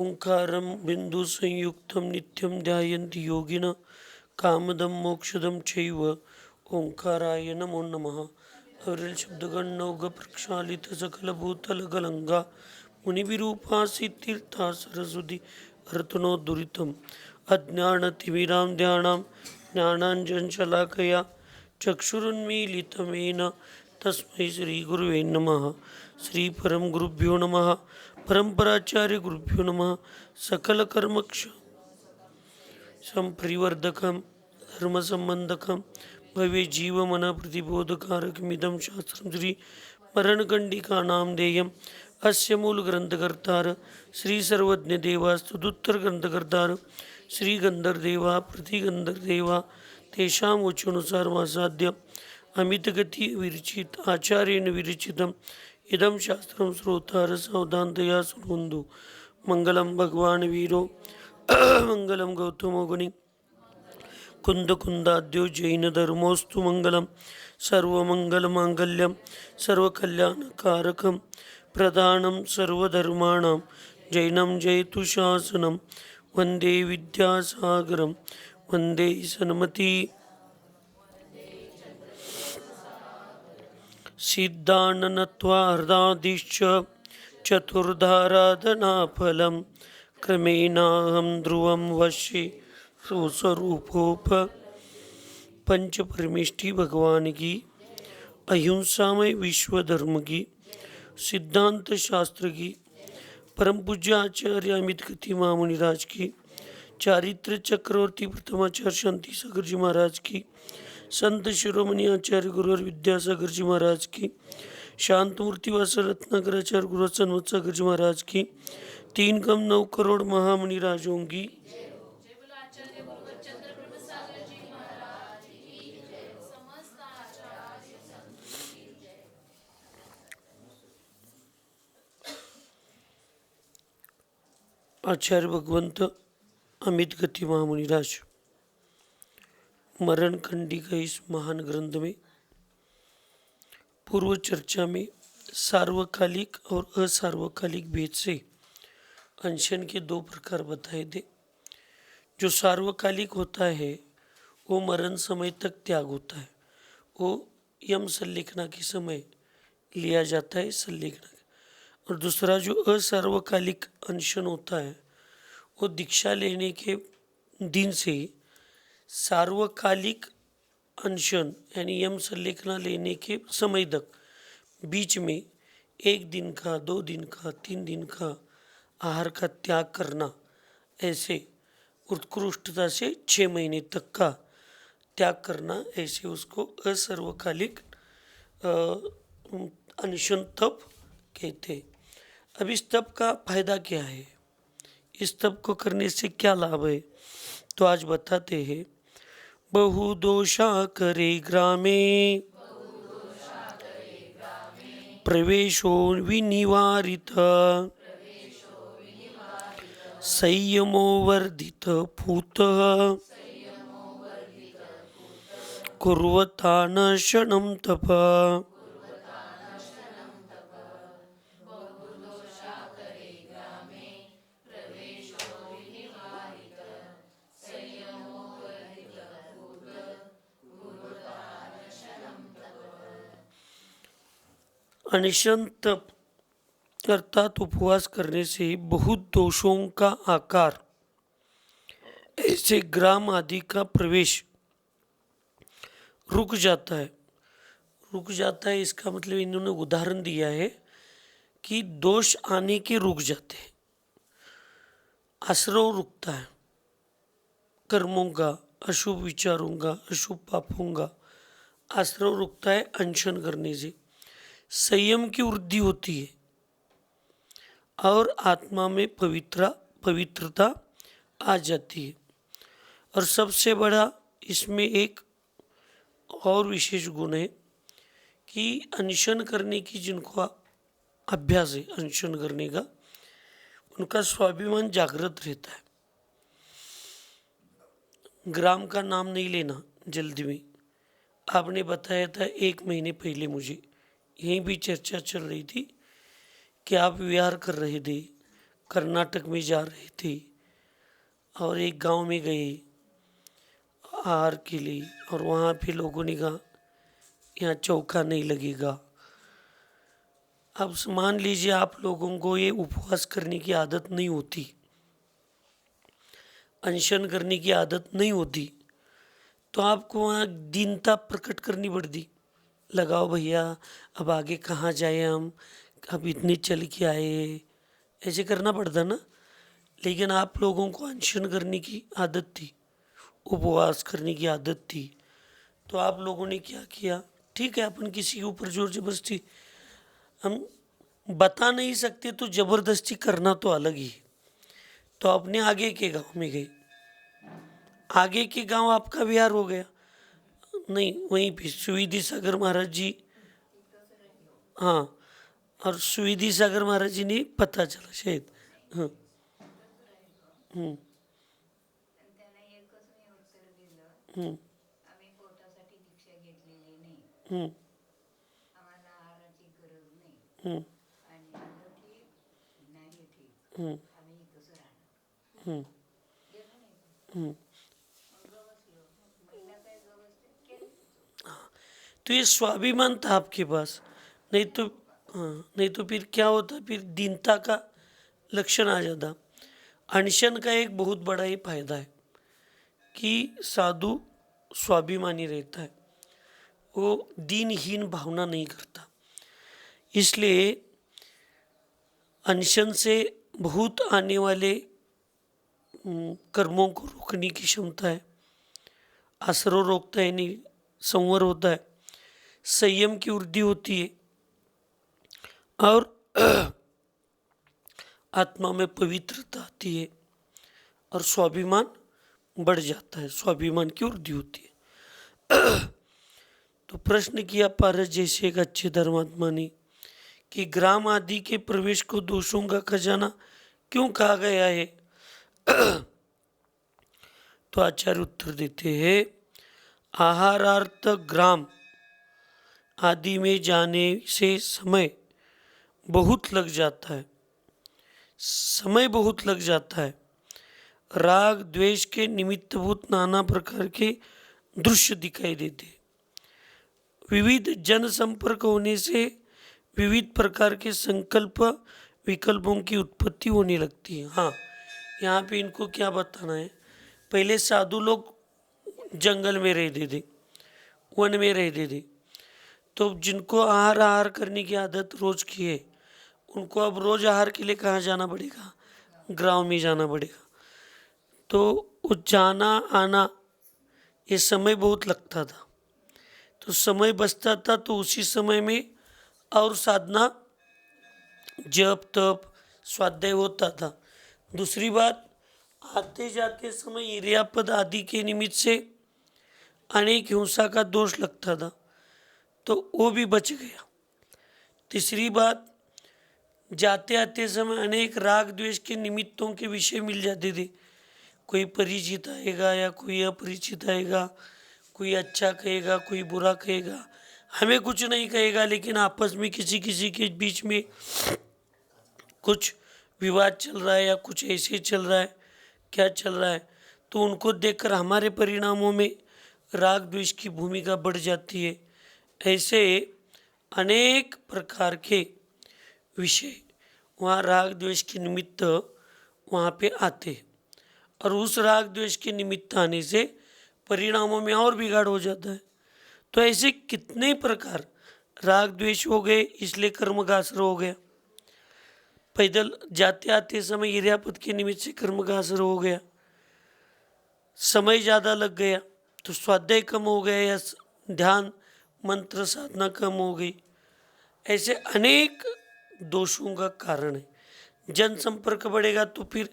ओंकारं बिन्दुसंयुक्तं नित्यं ध्यायन्ति योगिनः कामदं मोक्षदं चैव ओंकाराय नमो नमः। अविरल शब्दगणनौघ प्रक्षालित सकलभूतलगलङ्गा मुनिविरूपा सिद्धिर्था सरस्वती अर्तनो दुरितम् अज्ञानतिमिरां ध्यानां ज्ञानाञ्जनशलाकया चक्षुरुन्मीलितं येन तस्मै श्रीगुरुवे नमः। श्रीपरम गुरुभ्यो नमः। परंपराचार्य गुरुभ्यो नमः। सकलकर्मक्ष संपरिवर्धकं धर्मसंबंधकं भव्य जीवमन प्रतिबोधकारकमिदं शास्त्रं श्री मरणकंडिकानां देयम् अस्य मूलग्रंथकर्तार श्री सर्वज्ञदेवा स्तुतुत्तरग्रंथकर्तार श्री गंधर्देवा प्रतिगंधर्देवा तेषां वचोनुसार वासाद्य अमितगति विरचित आचार्येण विरचितम् इदं शास्त्रं श्रोतार सावधानतया शृण्वन्तु। मंगलम भगवान वीरो मंगलम गौतमो गुणि कुंद कुंदाद्यो जैन धर्मोस्तु मंगलम सर्वमंगलमांगल्यम सर्वकल्याणकारकं प्रधानं सर्वधर्माणां जैनं जयतु शासनं वंदे विद्यासागरं वंदे सन्मति सिद्धाननत्वार्धादिश्च चतुर्धाराधनाफलं क्रमेणाहं ध्रुवं वश्ये स्वरूपोप पंच परमेष्टि भगवान की अहिंसामय विश्व धर्म की सिद्धांत शास्त्र की परम पूज्य आचार्य अमित गति महामुनिराज की चारित्र चक्रवर्ती प्रथमाचार्य शांति सागर जी महाराज की संत शिरोमणि आचार्य गुरुवर विद्यासागर जी महाराज की शांतमूर्ति वासल रत्नाकराचार्य गुरु सन्वत्सागर जी महाराज की 3 करोड़ महामुनि राजों की आचार्य भगवंत अमित गति महामुनिराज मरण कंडिका इस महान ग्रंथ में पूर्व चर्चा में सार्वकालिक और असार्वकालिक भेद से अनशन के 2 प्रकार बताए थे। जो सार्वकालिक होता है वो मरण समय तक त्याग होता है, वो यम संलेखना के समय लिया जाता है संलेखना। और दूसरा जो असार्वकालिक अनशन होता है वो दीक्षा लेने के दिन से सार्वकालिक अनशन यानी यम संलेखना लेने के समय तक बीच में 1 दिन का 2 दिन का 3 दिन का आहार का त्याग करना, ऐसे उत्कृष्टता से 6 महीने तक का त्याग करना, ऐसे उसको असार्वकालिक अनशन तप कहते हैं। अब इस तप का फायदा क्या है, इस तप को करने से क्या लाभ है, तो आज बताते हैं। बहुदोषा करे ग्रामे प्रवेशो विनिवारित संयमो वर्धित भूतः कुर्वता नशनं तप। अनशन तप अर्थात उपवास करने से बहुत दोषों का आकार, ऐसे ग्राम आदि का प्रवेश रुक जाता है। रुक जाता है इसका मतलब इन्होंने उदाहरण दिया है कि दोष आने के रुक जाते हैं, आश्रव रुकता है, कर्मों का, अशुभ विचारों का, अशुभ पापों का आश्रव रुकता है अनशन करने से। संयम की वृद्धि होती है और आत्मा में पवित्रता आ जाती है। और सबसे बड़ा इसमें एक और विशेष गुण है कि अनशन करने की जिनको अभ्यास है अनशन करने का, उनका स्वाभिमान जागृत रहता है। ग्राम का नाम नहीं लेना जल्दी में। आपने बताया था 1 महीने पहले, मुझे यहीं भी चर्चा चल रही थी कि आप विहार कर रहे थे, कर्नाटक में जा रहे थे और एक गांव में गए आहार के लिए, और वहाँ पे लोगों ने कहा यहाँ चौका नहीं लगेगा। अब मान लीजिए आप लोगों को ये उपवास करने की आदत नहीं होती, अनशन करने की आदत नहीं होती, तो आपको वहाँ दीनता प्रकट करनी पड़ती। लगाओ भैया, अब आगे कहाँ जाए हम, अब इतने चल के आए, ऐसे करना पड़ता ना। लेकिन आप लोगों को अनशन करने की आदत थी, उपवास करने की आदत थी, तो आप लोगों ने क्या किया? ठीक है, अपन किसी के ऊपर जोर जबरदस्ती हम बता नहीं सकते, तो जबरदस्ती करना तो अलग ही है। तो अपने आगे के गांव में गए, आगे के गांव आपका बिहार हो गया नहीं, वहीं पे सुविधि सागर महाराज जी, हाँ, और सुविधि सागर महाराज जी ने पता चला शायद, हाँ। हम्म, हम्म, हम्म, हम्म, हम्म, हम्म, हम्म। तो ये स्वाभिमान था आपके पास, नहीं तो, हाँ, नहीं तो फिर क्या होता, फिर दीनता का लक्षण आ जाता। अनशन का एक बहुत बड़ा ही फायदा है कि साधु स्वाभिमानी रहता है, वो दीनहीन भावना नहीं करता। इसलिए अनशन से बहुत आने वाले कर्मों को रोकने की क्षमता है। आसरो रोकता है नहीं, संवर होता है, संयम की वृद्धि होती है, और आत्मा में पवित्रता आती है, और स्वाभिमान बढ़ जाता है, स्वाभिमान की वृद्धि होती है। तो प्रश्न किया पारस जैसे एक अच्छे धर्मात्मा ने कि ग्राम आदि के प्रवेश को दोषों का खजाना क्यों कहा गया है? तो आचार्य उत्तर देते हैं, आहारार्थ ग्राम आदि में जाने से समय बहुत लग जाता है, समय बहुत लग जाता है। राग द्वेष के निमित्तभूत नाना प्रकार के दृश्य दिखाई देते, विविध जन संपर्क होने से विविध प्रकार के संकल्प विकल्पों की उत्पत्ति होने लगती है। हाँ, यहाँ पे इनको क्या बताना है, पहले साधु लोग जंगल में रहते थे, वन में रहते थे, तो जिनको आहार आहार करने की आदत रोज की है, उनको अब रोज आहार के लिए कहाँ जाना पड़ेगा? गाँव में जाना पड़ेगा। तो वो जाना आना ये समय बहुत लगता था, तो समय बचता था, तो उसी समय में और साधना जप तप स्वाध्याय होता था। दूसरी बात, आते जाते समय इर्यापद आदि के निमित्त से अनेक हिंसा का दोष लगता था, तो वो भी बच गया। तीसरी बात, जाते आते समय अनेक राग द्वेष के निमित्तों के विषय मिल जाते थे, कोई परिचित आएगा या कोई अपरिचित आएगा, कोई अच्छा कहेगा कोई बुरा कहेगा, हमें कुछ नहीं कहेगा, लेकिन आपस में किसी किसी के बीच में कुछ विवाद चल रहा है या कुछ ऐसे चल रहा है, क्या चल रहा है, तो उनको देखकर हमारे परिणामों में राग द्वेष की भूमिका बढ़ जाती है। ऐसे अनेक प्रकार के विषय वहाँ राग द्वेष के निमित्त वहाँ पे आते हैं, और उस राग द्वेष के निमित्त आने से परिणामों में और बिगाड़ हो जाता है। तो ऐसे कितने प्रकार राग द्वेष हो गए, इसलिए कर्म का असर हो गया। पैदल जाते आते समय इर्यापद के निमित्त से कर्म का असर हो गया, समय ज़्यादा लग गया तो स्वाध्याय कम हो गया, या ध्यान मंत्र साधना कम हो गई। ऐसे अनेक दोषों का कारण है। जनसंपर्क बढ़ेगा तो फिर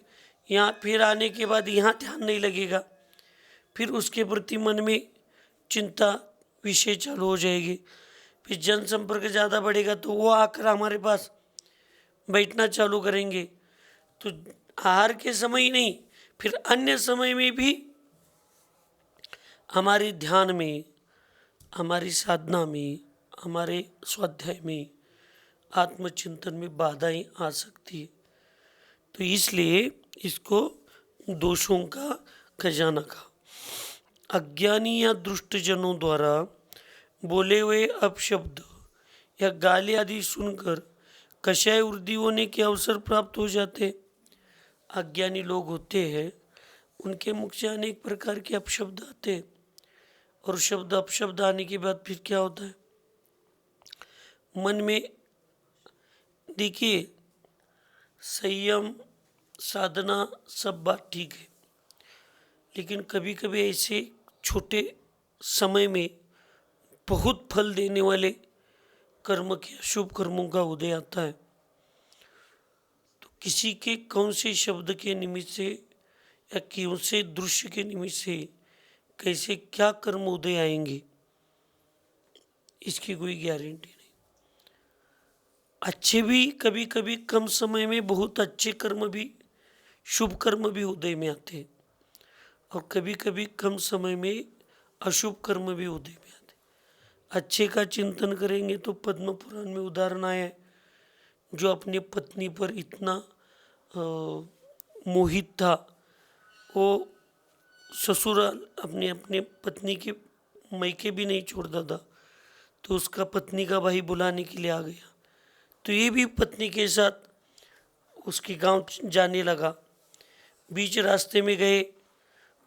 यहाँ फिर आने के बाद यहाँ ध्यान नहीं लगेगा, फिर उसके प्रति मन में चिंता विषय चालू हो जाएगी। फिर जनसंपर्क ज़्यादा बढ़ेगा तो वो आकर हमारे पास बैठना चालू करेंगे। तो आहार के समय ही नहीं, फिर अन्य समय में भी हमारे ध्यान में, हमारी साधना में, हमारे स्वाध्याय में, आत्मचिंतन में बाधाएं आ सकती है। तो इसलिए इसको दोषों का खजाना कहा। अज्ञानी या दुष्ट जनों द्वारा बोले हुए अपशब्द या गाली आदि सुनकर कषाय वृद्धि होने के अवसर प्राप्त हो जाते। अज्ञानी लोग होते हैं, उनके मुख से अनेक प्रकार के अपशब्द आते हैं, और शब्द अपशब्द आने के बाद फिर क्या होता है मन में। देखिए, संयम साधना सब बात ठीक है, लेकिन कभी कभी ऐसे छोटे समय में बहुत फल देने वाले कर्म के अशुभ कर्मों का उदय आता है। तो किसी के कौन से शब्द के निमित्त से या कौन से दृश्य के निमित्त से कैसे क्या कर्म उदय आएंगे, इसकी कोई गारंटी नहीं। अच्छे भी कभी कभी कम समय में बहुत अच्छे कर्म भी, शुभ कर्म भी उदय में आते हैं, और कभी कभी कम समय में अशुभ कर्म भी उदय में आते हैं। अच्छे का चिंतन करेंगे तो पद्म पुराण में उदाहरण आया है, जो अपने पत्नी पर इतना मोहित था, वो ससुराल अपने अपने पत्नी के मैके भी नहीं छोड़ता था, तो उसका पत्नी का भाई बुलाने के लिए आ गया। तो ये भी पत्नी के साथ उसके गांव जाने लगा। बीच रास्ते में गए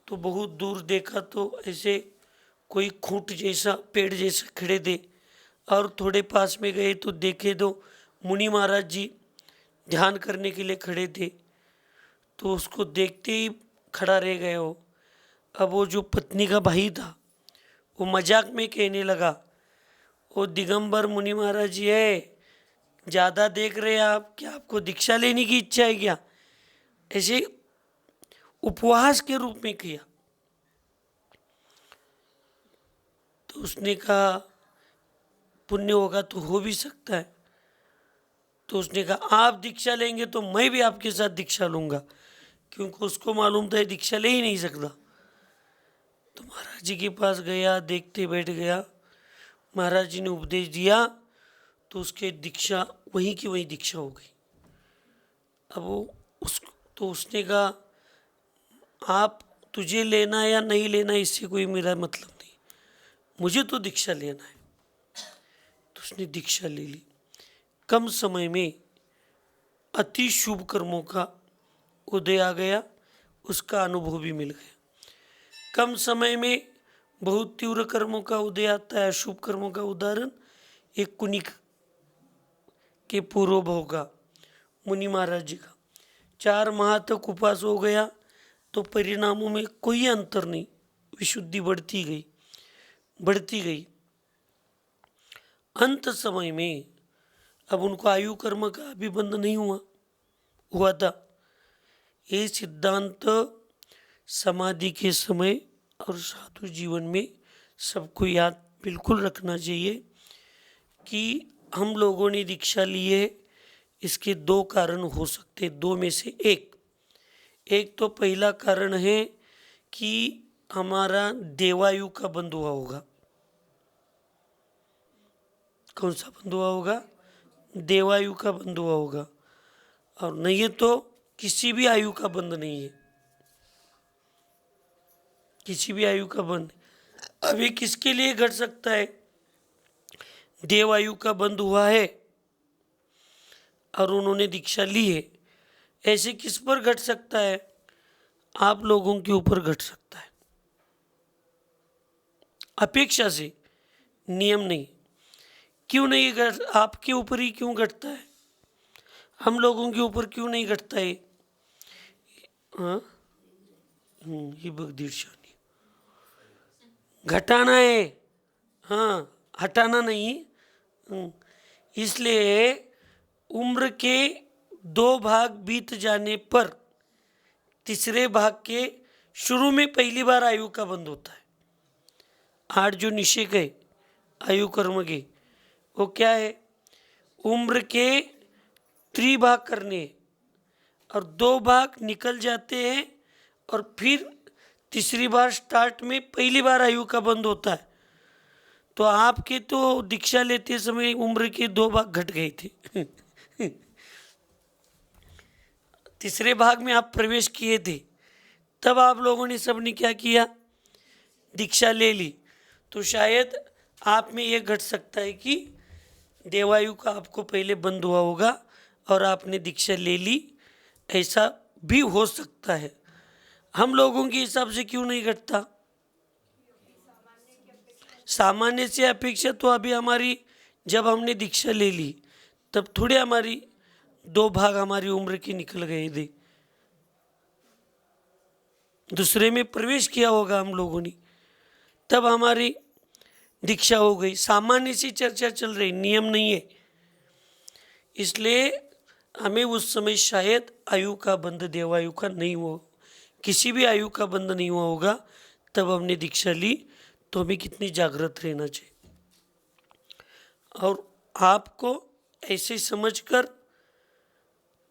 तो बहुत दूर देखा तो ऐसे कोई खूंट जैसा पेड़ जैसा खड़े थे, और थोड़े पास में गए तो देखे तो मुनि महाराज जी ध्यान करने के लिए खड़े थे। तो उसको देखते ही खड़ा रह गए हो। अब वो जो पत्नी का भाई था वो मजाक में कहने लगा, वो दिगंबर मुनि महाराज जी है, ज़्यादा देख रहे हैं आप, क्या आपको दीक्षा लेने की इच्छा है क्या? ऐसे उपवास के रूप में किया। तो उसने कहा पुण्य होगा तो हो भी सकता है। तो उसने कहा आप दीक्षा लेंगे तो मैं भी आपके साथ दीक्षा लूँगा, क्योंकि उसको मालूम था दीक्षा ले ही नहीं सकता। तो महाराज जी के पास गया, देखते बैठ गया। महाराज जी ने उपदेश दिया तो उसके दीक्षा वहीं की वहीं दीक्षा हो गई। अब उसने कहा आप तुझे लेना या नहीं लेना इससे कोई मेरा मतलब नहीं, मुझे तो दीक्षा लेना है। तो उसने दीक्षा ले ली। कम समय में अति शुभ कर्मों का उदय आ गया, उसका अनुभव भी मिल गया। कम समय में बहुत तीव्र कर्मों का उदय आता है, शुभ कर्मों का। उदाहरण एक कुनिक के पूर्व भोग का मुनि महाराज जी का 4 माह तक उपवास हो गया, तो परिणामों में कोई अंतर नहीं, विशुद्धि बढ़ती गई बढ़ती गई। अंत समय में अब उनको आयु कर्म का भी बंध नहीं हुआ था। ये सिद्धांत समाधि के समय और साधु जीवन में सबको याद बिल्कुल रखना चाहिए कि हम लोगों ने दीक्षा ली है, इसके 2 कारण हो सकते, 2 में से एक तो पहला कारण है कि हमारा देवायु का बंध हुआ होगा। कौन सा बंध हुआ होगा? देवायु का बंध हुआ होगा, और नहीं तो किसी भी आयु का बंध नहीं है, किसी भी आयु का बंध। अब ये किसके लिए घट सकता है? देवायु का बंध हुआ है और उन्होंने दीक्षा ली है, ऐसे किस पर घट सकता है? आप लोगों के ऊपर घट सकता है, अपेक्षा से, नियम नहीं। क्यों नहीं घट? आपके ऊपर ही क्यों घटता है? हम लोगों के ऊपर क्यों नहीं घटता है? हाँ, ये बगदीर्शानी घटाना है, हाँ, हटाना नहीं। इसलिए उम्र के 2 भाग बीत जाने पर तीसरे भाग के शुरू में पहली बार आयु का बंध होता है। 8 जो निषेध गए आयु कर्म के, वो क्या है? उम्र के त्रिभाग करने, और 2 भाग निकल जाते हैं, और फिर तीसरी बार स्टार्ट में पहली बार आयु का बंध होता है। तो आपके तो दीक्षा लेते समय उम्र के 2 भाग घट गए थे। तीसरे भाग में आप प्रवेश किए थे, तब आप लोगों ने सबने क्या किया, दीक्षा ले ली। तो शायद आप में ये घट सकता है कि देवायु का आपको पहले बंद हुआ होगा और आपने दीक्षा ले ली, ऐसा भी हो सकता है। हम लोगों के हिसाब से क्यों नहीं घटता? सामान्य से अपेक्षा तो अभी हमारी, जब हमने दीक्षा ले ली तब थोड़े हमारी 2 भाग हमारी उम्र के निकल गए थे, दूसरे में प्रवेश किया होगा हम लोगों ने, तब हमारी दीक्षा हो गई। सामान्य सी चर्चा चल रही, नियम नहीं है। इसलिए हमें उस समय शायद आयु का बंध देवायु का नहीं हुआ, किसी भी आयु का बंध नहीं हुआ होगा, तब हमने दीक्षा ली। तो हमें कितनी जागृत रहना चाहिए। और आपको ऐसे समझकर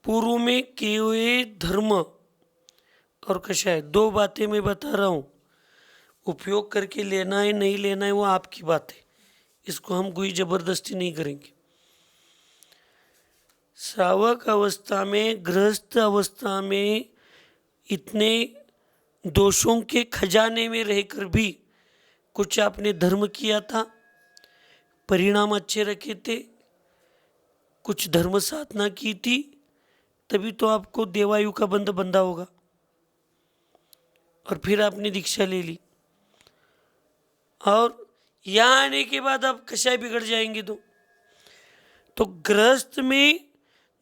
पूर्व में किए हुए धर्म और कषाय 2 बातें मैं बता रहा हूँ, उपयोग करके लेना है नहीं लेना है वो आपकी बात है, इसको हम कोई जबरदस्ती नहीं करेंगे। श्रावक अवस्था में, गृहस्थ अवस्था में इतने दोषों के खजाने में रहकर भी कुछ आपने धर्म किया था, परिणाम अच्छे रखे थे, कुछ धर्म साधना की थी, तभी तो आपको देवायु का बंध बंधा होगा। और फिर आपने दीक्षा ले ली और यहाँ आने के बाद आप कषाय बिगड़ जाएंगे। तो गृहस्थ में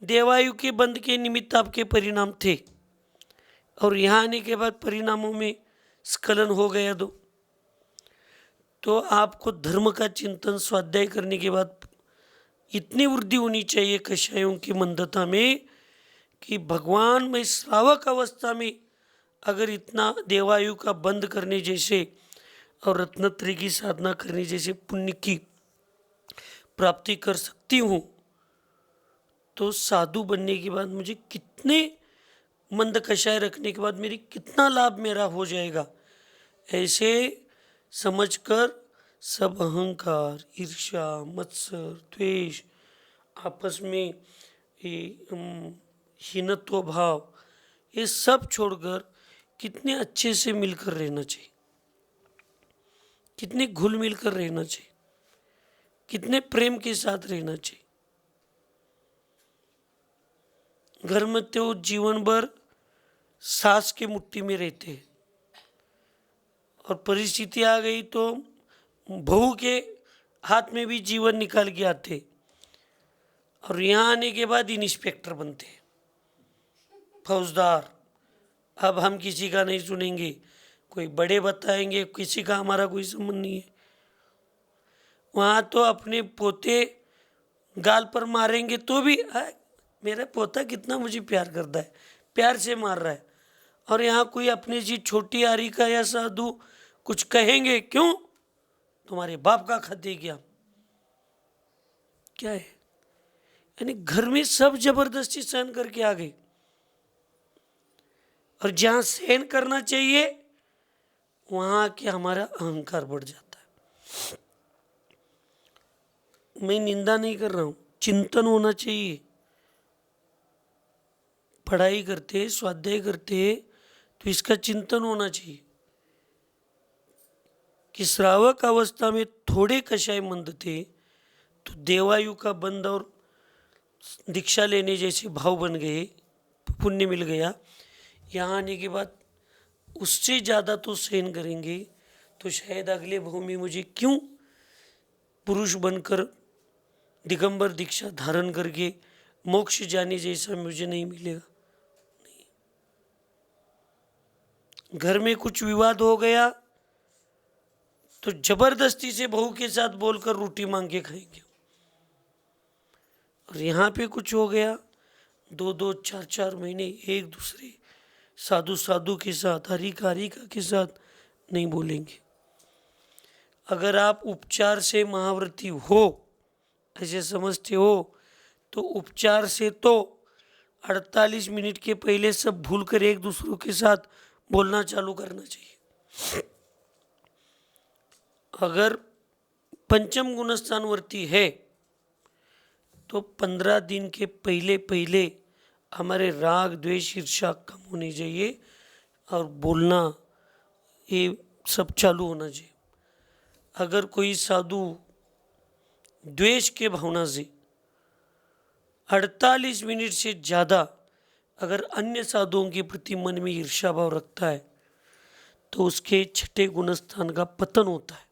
देवायु के बंध के निमित्त आपके परिणाम थे और यहाँ आने के बाद परिणामों में स्खलन हो गया। तो आपको धर्म का चिंतन स्वाध्याय करने के बाद इतनी वृद्धि होनी चाहिए कषायों की मंदता में कि भगवान में श्रावक अवस्था में अगर इतना देवायु का बंद करने जैसे और रत्नत्रय की साधना करने जैसे पुण्य की प्राप्ति कर सकती हूँ, तो साधु बनने के बाद मुझे कितने मंद कषाय रखने के बाद मेरी कितना लाभ मेरा हो जाएगा, ऐसे समझकर सब अहंकार, ईर्ष्या, मत्सर, द्वेष, आपस में हीनत्व भाव, ये सब छोड़कर कितने अच्छे से मिलकर रहना चाहिए, कितने घुल मिल कर रहना चाहिए, कितने प्रेम के साथ रहना चाहिए। घर में तो जीवन भर सास के मुट्ठी में रहते हैं और परिस्थिति आ गई तो बहू के हाथ में भी जीवन निकाल के आते, और यहाँ आने के बाद इंस्पेक्टर बनते, फौजदार। अब हम किसी का नहीं सुनेंगे, कोई बड़े बताएंगे, किसी का हमारा कोई संबंध नहीं है। वहाँ तो अपने पोते गाल पर मारेंगे तो भी मेरा पोता कितना मुझे प्यार करता है, प्यार से मार रहा है। और यहाँ कोई अपनी जी छोटी आरी का या साधु कुछ कहेंगे, क्यों तुम्हारे बाप का खाते क्या है। यानी घर में सब जबरदस्ती सहन करके आ गए, और जहाँ सहन करना चाहिए वहाँ के हमारा अहंकार बढ़ जाता है। मैं निंदा नहीं कर रहा हूँ, चिंतन होना चाहिए। पढ़ाई करते, स्वाध्याय करते तो इसका चिंतन होना चाहिए कि श्रावक अवस्था में थोड़े कषाय मंद थे तो देवायु का बंध और दीक्षा लेने जैसे भाव बन गए, पुण्य मिल गया। यहाँ आने के बाद उससे ज़्यादा तो सहन करेंगे, तो शायद अगले भाव में मुझे क्यों पुरुष बनकर दिगंबर दीक्षा धारण करके मोक्ष जाने जैसा मुझे नहीं मिलेगा। नहीं, घर में कुछ विवाद हो गया तो जबरदस्ती से बहू के साथ बोलकर रोटी मांग के खाएंगे, और यहाँ पे कुछ हो गया 2-2, 4-4 महीने एक दूसरे साधु के साथ, हरिका के साथ नहीं बोलेंगे। अगर आप उपचार से महाव्रती हो ऐसे समझते हो तो उपचार से तो 48 मिनट के पहले सब भूलकर एक दूसरों के साथ बोलना चालू करना चाहिए। अगर पंचम गुणस्थानवर्ती है तो 15 दिन के पहले हमारे राग द्वेष ईर्ष्या कम होनी चाहिए और बोलना ये सब चालू होना चाहिए। अगर कोई साधु द्वेष के भावना से 48 मिनट से ज़्यादा अगर अन्य साधुओं के प्रति मन में ईर्ष्या भाव रखता है तो उसके छठे गुणस्थान का पतन होता है।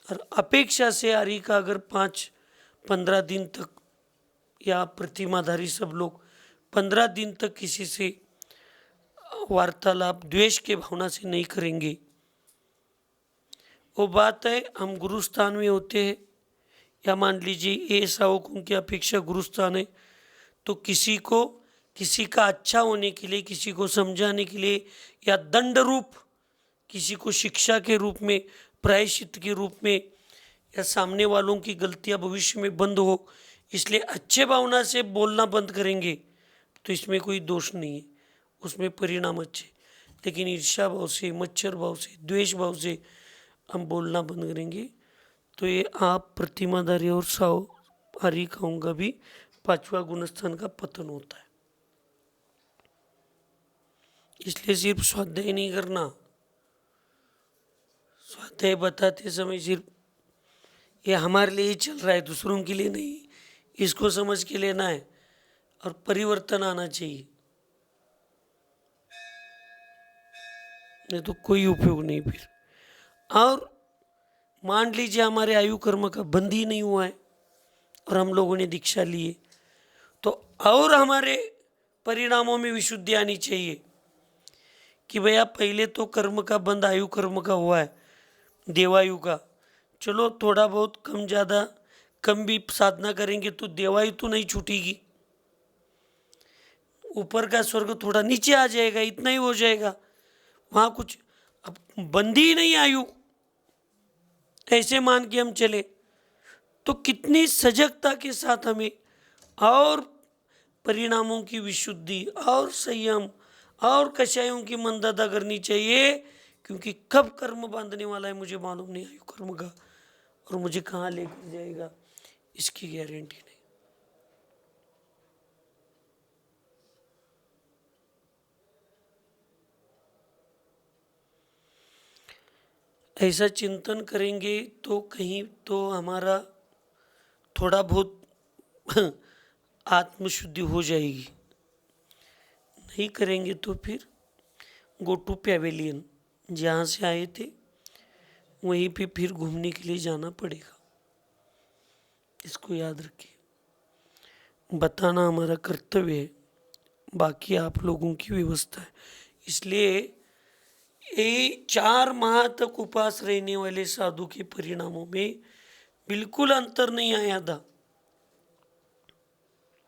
और अपेक्षा से आर्य का अगर 5-15 दिन तक या प्रतिमाधारी सब लोग 15 दिन तक किसी से वार्तालाप द्वेष के भावना से नहीं करेंगे, वो बात है हम गुरु स्थान में होते हैं या मान लीजिए ये श्रावकों की अपेक्षा गुरु स्थान है, तो किसी का अच्छा होने के लिए, किसी को समझाने के लिए या दंड रूप किसी को शिक्षा के रूप में, प्रायश्चित के रूप में, या सामने वालों की गलतियां भविष्य में बंद हो इसलिए अच्छे भावना से बोलना बंद करेंगे तो इसमें कोई दोष नहीं है, उसमें परिणाम अच्छे। लेकिन ईर्ष्या भाव से, मच्छर भाव से, द्वेष भाव से हम बोलना बंद करेंगे तो ये आप प्रतिमाधारी और साव आर्य का भी 5वां गुणस्थान का पतन होता है। इसलिए सिर्फ स्वाध्याय नहीं करना, स्वाध्याय बताते समय सिर्फ ये हमारे लिए ही चल रहा है, दूसरों के लिए नहीं, इसको समझ के लेना है और परिवर्तन आना चाहिए, नहीं तो कोई उपयोग नहीं फिर। और मान लीजिए हमारे आयु कर्म का बंद ही नहीं हुआ है और हम लोगों ने दीक्षा ली है तो और हमारे परिणामों में विशुद्धि आनी चाहिए कि भैया पहले तो कर्म का बंद आयु कर्म का हुआ है, देवायु का, चलो थोड़ा बहुत कम ज़्यादा कम भी साधना करेंगे तो देवायु तो नहीं छूटेगी, ऊपर का स्वर्ग थोड़ा नीचे आ जाएगा, इतना ही हो जाएगा, वहाँ कुछ अब बंदी ही नहीं आयु, ऐसे मान के हम चले तो कितनी सजगता के साथ हमें और परिणामों की विशुद्धि और संयम और कषायों की मंदता करनी चाहिए, क्योंकि कब कर्म बांधने वाला है मुझे मालूम नहीं आयु कर्म का, और मुझे कहाँ लेकर जाएगा इसकी गारंटी नहीं। ऐसा चिंतन करेंगे तो कहीं तो हमारा थोड़ा बहुत आत्मशुद्धि हो जाएगी, नहीं करेंगे तो फिर गो टू पैवेलियन, जहाँ से आए थे वहीं पे फिर घूमने के लिए जाना पड़ेगा। इसको याद रखिए, बताना हमारा कर्तव्य है, बाकी आप लोगों की व्यवस्था है। इसलिए ये 4 माह तक उपास रहने वाले साधु के परिणामों में बिल्कुल अंतर नहीं आया था,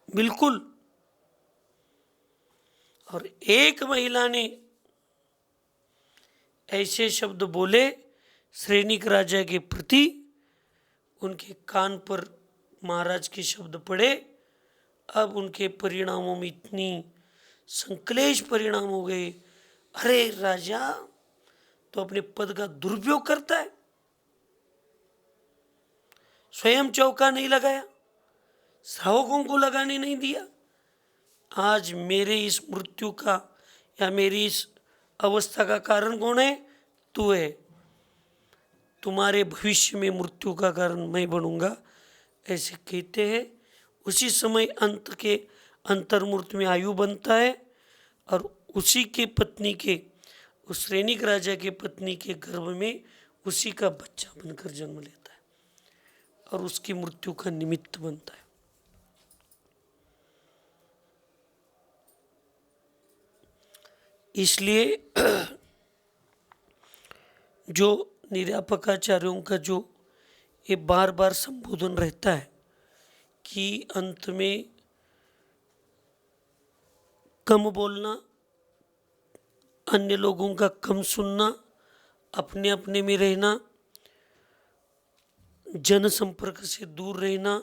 बिल्कुल। और एक महिला ने ऐसे शब्द बोले श्रेणिक राजा के प्रति, उनके कान पर महाराज के शब्द पड़े, अब उनके परिणामों में इतनी संकलेश परिणाम हो गए, अरे राजा तो अपने पद का दुरुपयोग करता है, स्वयं चौका नहीं लगाया, श्रावकों को लगाने नहीं दिया, आज मेरे इस मृत्यु का या मेरी इस अवस्था का कारण कौन है? तू है, तुम्हारे भविष्य में मृत्यु का कारण मैं बनूंगा, ऐसे कहते हैं। उसी समय अंत के अंतर्मूर्त में आयु बनता है और उसी के पत्नी के, उस श्रेणिक राजा के पत्नी के गर्भ में उसी का बच्चा बनकर जन्म लेता है और उसकी मृत्यु का निमित्त बनता है। इसलिए जो निर्यापकाचार्यों का जो ये बार बार संबोधन रहता है कि अंत में कम बोलना, अन्य लोगों का कम सुनना, अपने अपने में रहना, जन संपर्क से दूर रहना,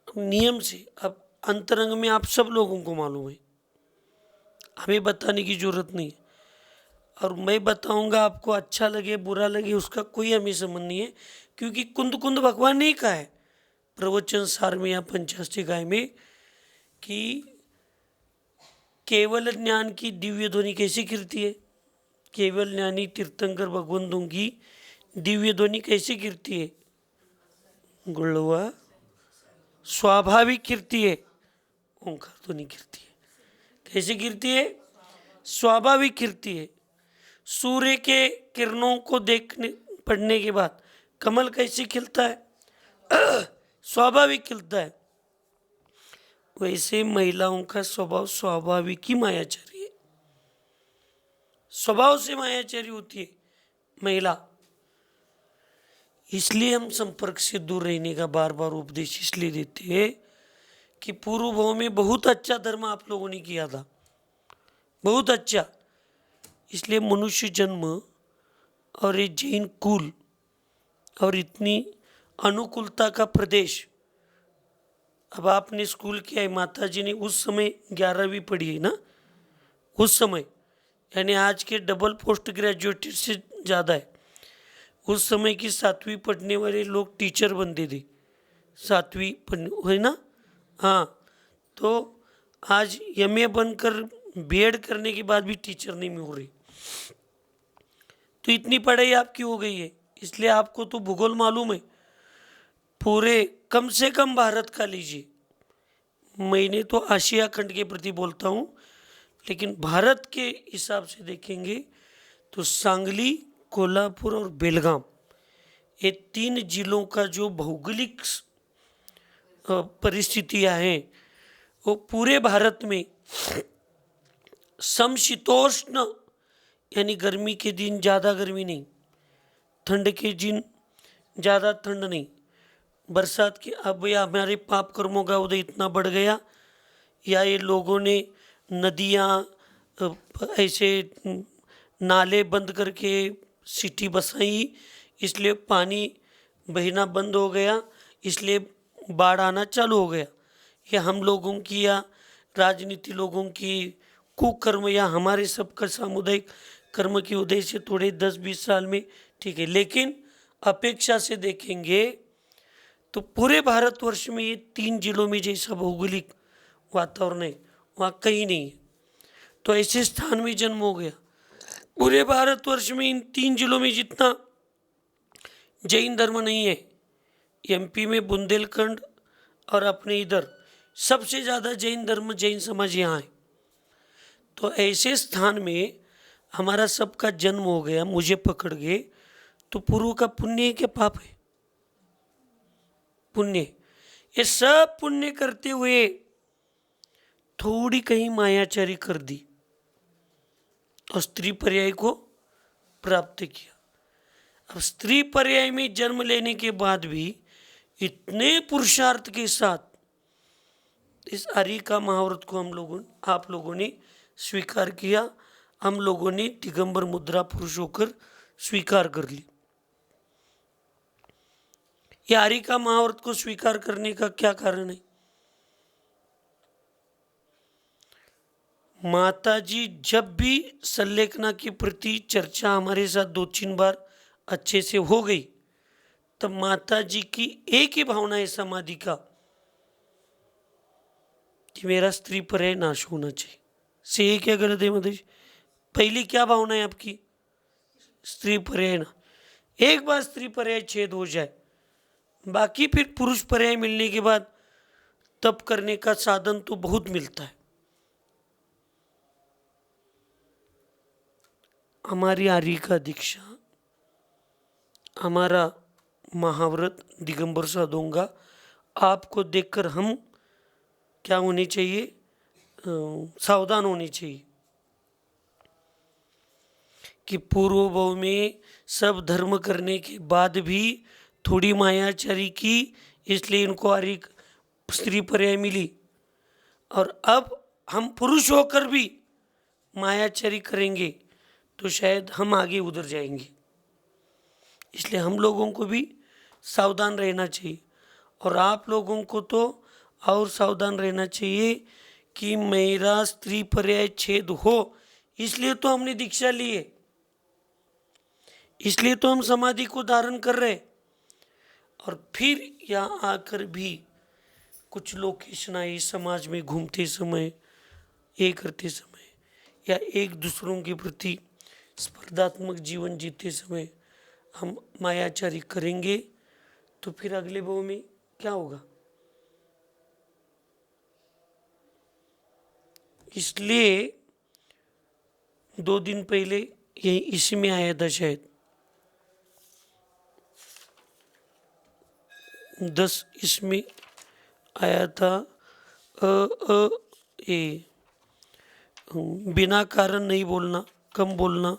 नियम से। अब अंतरंग में आप सब लोगों को मालूम है, हमें बताने की जरूरत नहीं है। और मैं बताऊंगा, आपको अच्छा लगे बुरा लगे उसका कोई हमें संबंध नहीं है, क्योंकि कुंद कुंद भगवान ने कहा है प्रवचन सार में या पंचाष्टिकाय में कि केवल ज्ञान की दिव्य ध्वनि कैसी कीर्ति है, केवल ज्ञानी तीर्थंकर भगवंतों की दिव्य ध्वनि कैसी कीर्ति है, गुणवा स्वाभाविक कीर्ति है, ओंकार ध्वनि कीर्ति है। कैसी कीर्ति है? स्वाभाविक कीर्ति है। सूर्य के किरणों को देखने पड़ने के बाद कमल कैसे खिलता है? स्वाभाविक खिलता है। वैसे महिलाओं का स्वभाव स्वाभाविक ही मायाचारी है, स्वभाव से मायाचारी होती है महिला। इसलिए हम संपर्क से दूर रहने का बार बार उपदेश इसलिए देते हैं कि पूर्व भाव में बहुत अच्छा धर्म आप लोगों ने किया था, बहुत अच्छा। इसलिए मनुष्य जन्म और ये जैन कुल और इतनी अनुकूलता का प्रदेश। अब आपने स्कूल किया है, माता जी ने उस समय 11वीं पढ़ी है ना, उस समय, यानी आज के डबल पोस्ट ग्रेजुएटेड से ज़्यादा है। उस समय की 7वीं पढ़ने वाले लोग टीचर बनते थे, 7वीं पढ़ने है ना। हाँ, तो आज एमए बनकर बीएड करने के बाद भी टीचर नहीं मिल रही। तो इतनी पढ़ाई आपकी हो गई है, इसलिए आपको तो भूगोल मालूम है पूरे, कम से कम भारत का लीजिए। मैंने तो आशिया खंड के प्रति बोलता हूँ, लेकिन भारत के हिसाब से देखेंगे तो सांगली, कोल्हापुर और बेलगाम, ये 3 जिलों का जो भौगोलिक परिस्थितियाँ हैं वो पूरे भारत में समशीतोष्ण, यानी गर्मी के दिन ज़्यादा गर्मी नहीं, ठंड के दिन ज़्यादा ठंड नहीं, बरसात के अब या हमारे पाप कर्मों का उदय इतना बढ़ गया, या ये लोगों ने नदियाँ ऐसे नाले बंद करके सिटी बसाई, इसलिए पानी बहना बंद हो गया, इसलिए बाढ़ आना चालू हो गया। ये हम लोगों की या राजनीति लोगों की कुकर्म या हमारे सबका सामुदायिक कर्म की उदय से थोड़े 10-20 साल में ठीक है, लेकिन अपेक्षा से देखेंगे तो पूरे भारतवर्ष में ये 3 जिलों में जैसा भौगोलिक वातावरण है वहाँ कहीं नहीं है। तो ऐसे स्थान में जन्म हो गया। पूरे भारतवर्ष में इन 3 जिलों में जितना जैन धर्म नहीं है, एमपी में बुंदेलखंड और अपने इधर सबसे ज़्यादा जैन धर्म, जैन समाज यहाँ है। तो ऐसे स्थान में हमारा सबका जन्म हो गया, मुझे पकड़ गए, तो पूर्व का पुण्य है क्या पाप है? पुण्य। ये सब पुण्य करते हुए थोड़ी कहीं मायाचारी कर दी और स्त्री पर्याय को प्राप्त किया। अब स्त्री पर्याय में जन्म लेने के बाद भी इतने पुरुषार्थ के साथ इस आर्य का महाव्रत को आप लोगों ने स्वीकार किया, हम लोगों ने दिगंबर मुद्रा पुरुष होकर स्वीकार कर ली। ये आर्य का महाव्रत को स्वीकार करने का क्या कारण है? माता जी जब भी संलेखना के प्रति चर्चा हमारे साथ 2-3 बार अच्छे से हो गई, तब माता जी की एक ही भावना है समाधि का कि मेरा स्त्री पर्याय नाश होना चाहिए। से ये क्या गलत है माता जी? पहली क्या भावना है आपकी? स्त्री पर्याय ना, एक बार स्त्री पर्याय छेद हो जाए, बाकी फिर पुरुष पर्याय मिलने के बाद तप करने का साधन तो बहुत मिलता है। हमारी आर्य का दीक्षा, हमारा महाव्रत दिगंबर साधुओं का, आपको देखकर हम क्या होने चाहिए? सावधान होने चाहिए कि पूर्व भाव में सब धर्म करने के बाद भी थोड़ी मायाचारी की, इसलिए इनको आर्य स्त्री पर्याय मिली, और अब हम पुरुष होकर भी मायाचारी करेंगे तो शायद हम आगे उधर जाएंगे। इसलिए हम लोगों को भी सावधान रहना चाहिए, और आप लोगों को तो और सावधान रहना चाहिए कि मेरा स्त्री पर्याय छेद हो, इसलिए तो हमने दीक्षा ली है। इसलिए तो हम समाधि को धारण कर रहे। और फिर यहाँ आकर भी कुछ लोग कठिनाई समाज में घूमते समय, ये करते समय, या एक दूसरों के प्रति स्पर्धात्मक जीवन जीते समय हम मायाचारी करेंगे तो फिर अगले भाव में क्या होगा। इसलिए 2 दिन पहले यही इसी में आया था, शायद 10 इसमें आया था। ए बिना कारण नहीं बोलना, कम बोलना,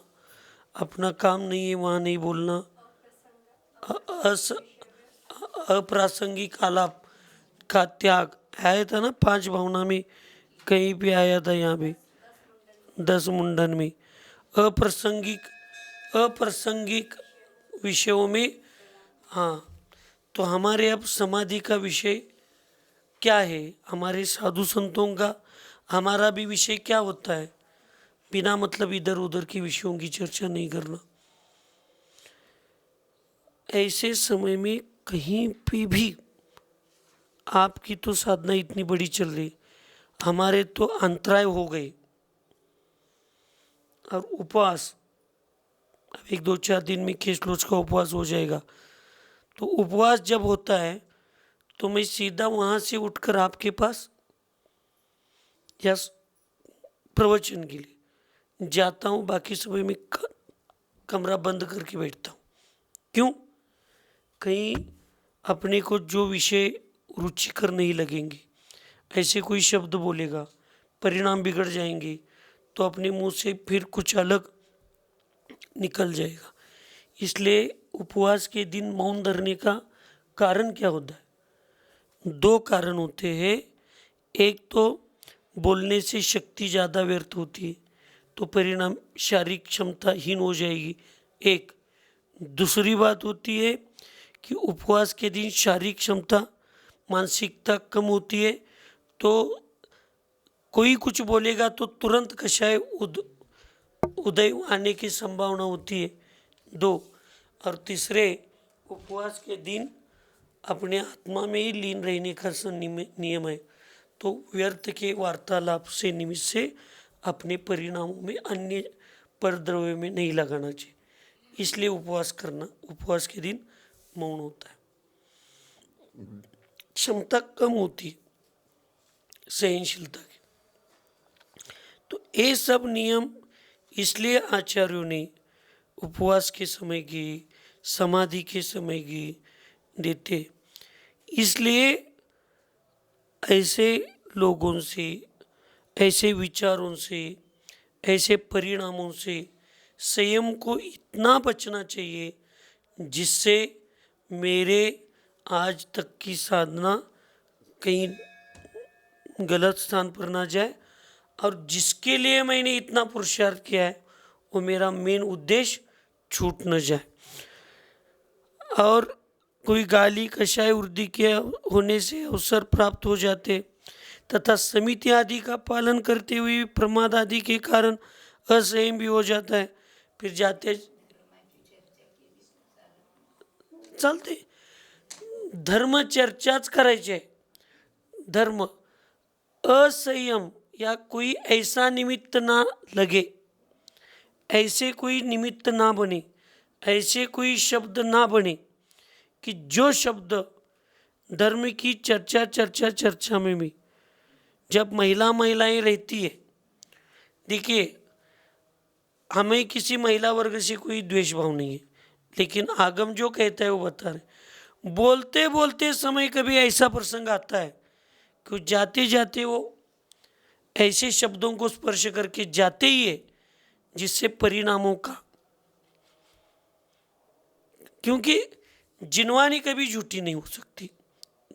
अपना काम नहीं है वहाँ नहीं बोलना, अप्रासंगिक आलाप का त्याग आया था ना 5 भावना में, कहीं भी आया था यहाँ पे 10 मुंडन में। अप्रासंगिक विषयों में, हाँ। तो हमारे अब समाधि का विषय क्या है, हमारे साधु संतों का हमारा भी विषय क्या होता है। बिना मतलब इधर उधर के विषयों की चर्चा नहीं करना। ऐसे समय में कहीं पे भी आपकी तो साधना इतनी बड़ी चल रही, हमारे तो अंतराय हो गए। और उपवास, अब 1-2-4 दिन में खेसलोच का उपवास हो जाएगा। तो उपवास जब होता है तो मैं सीधा वहाँ से उठकर आपके पास या प्रवचन के लिए जाता हूँ, बाकी समय में कमरा बंद करके बैठता हूँ। क्यों? कहीं अपने को जो विषय रुचिकर नहीं लगेंगे, ऐसे कोई शब्द बोलेगा, परिणाम बिगड़ जाएंगे, तो अपने मुंह से फिर कुछ अलग निकल जाएगा। इसलिए उपवास के दिन मौन धरने का कारण क्या होता है? 2 कारण होते हैं। एक तो बोलने से शक्ति ज़्यादा व्यर्थ होती है, तो परिणाम शारीरिक क्षमता हीन हो जाएगी। एक दूसरी बात होती है कि उपवास के दिन शारीरिक क्षमता, मानसिकता कम होती है, तो कोई कुछ बोलेगा तो तुरंत कषाय उदय आने की संभावना होती है। 2 और तीसरे, उपवास के दिन अपने आत्मा में ही लीन रहने का नियम है, तो व्यर्थ के वार्तालाप से निमित्त से अपने परिणामों में अन्य परद्रव्य में नहीं लगाना चाहिए। इसलिए उपवास करना, उपवास के दिन मौन होता है। क्षमता कम होती है सहनशीलता की। तो ये सब नियम इसलिए आचार्यों ने उपवास के समय की, समाधि के समय की देते। इसलिए ऐसे लोगों से, ऐसे विचारों से, ऐसे परिणामों से संयम को इतना बचना चाहिए जिससे मेरे आज तक की साधना कहीं गलत स्थान पर ना जाए, और जिसके लिए मैंने इतना पुरुषार्थ किया है वो मेरा मेन उद्देश्य छूट न जाए। और कोई गाली, कषाय, उर्दी के होने से अवसर प्राप्त हो जाते तथा समिति आदि का पालन करते हुए प्रमाद आदि के कारण असंयम भी हो जाता है। फिर जाते चालते धर्म चर्चाच करायचे। धर्म असंयम या कोई ऐसा निमित्त ना लगे, ऐसे कोई निमित्त ना बने, ऐसे कोई शब्द ना बने कि जो शब्द धर्म की चर्चा में भी जब महिलाएं रहती है, देखिए हमें किसी महिला वर्ग से कोई द्वेष भाव नहीं है, लेकिन आगम जो कहता है वो बता रहे। बोलते बोलते समय कभी ऐसा प्रसंग आता है कि जाते जाते वो ऐसे शब्दों को स्पर्श करके जाते ही है जिससे परिणामों का, क्योंकि जिनवानी कभी झूठी नहीं हो सकती।